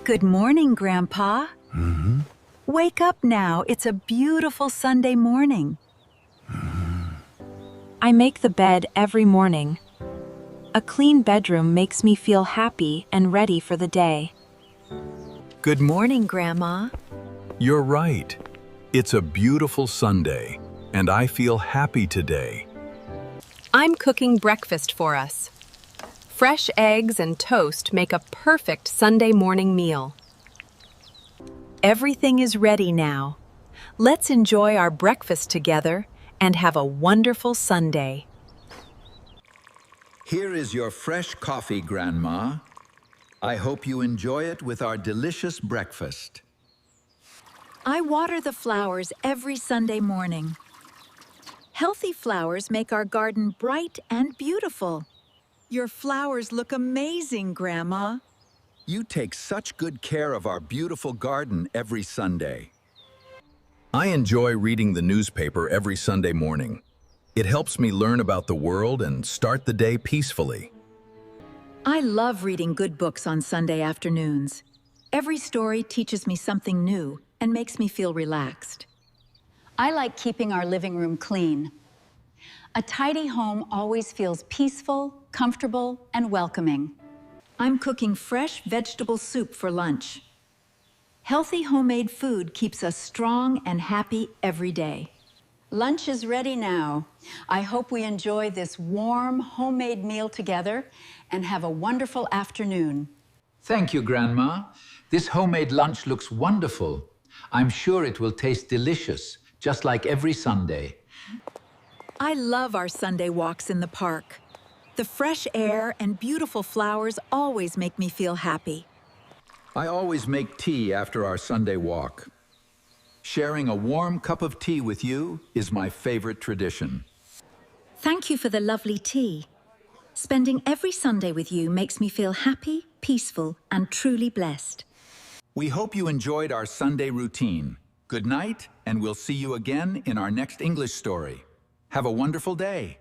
Good morning, Grandpa. Mm-hmm. Wake up now. It's a beautiful Sunday morning. I make the bed every morning. A clean bedroom makes me feel happy and ready for the day. Good morning, Grandma. You're right. It's a beautiful Sunday, and I feel happy today. I'm cooking breakfast for us. Fresh eggs and toast make a perfect Sunday morning meal. Everything is ready now. Let's enjoy our breakfast together and have a wonderful Sunday. Here is your fresh coffee, Grandma. I hope you enjoy it with our delicious breakfast. I water the flowers every Sunday morning. Healthy flowers make our garden bright and beautiful. Your flowers look amazing, Grandma. You take such good care of our beautiful garden every Sunday. I enjoy reading the newspaper every Sunday morning. It helps me learn about the world and start the day peacefully. I love reading good books on Sunday afternoons. Every story teaches me something new and makes me feel relaxed. I like keeping our living room clean. A tidy home always feels peaceful, comfortable, and welcoming. I'm cooking fresh vegetable soup for lunch. Healthy homemade food keeps us strong and happy every day. Lunch is ready now. I hope we enjoy this warm, homemade meal together and have a wonderful afternoon. Thank you, Grandma. This homemade lunch looks wonderful. I'm sure it will taste delicious, just like every Sunday. I love our Sunday walks in the park. The fresh air and beautiful flowers always make me feel happy. I always make tea after our Sunday walk. Sharing a warm cup of tea with you is my favorite tradition. Thank you for the lovely tea. Spending every Sunday with you makes me feel happy, peaceful, and truly blessed. We hope you enjoyed our Sunday routine. Good night, and we'll see you again in our next English story. Have a wonderful day.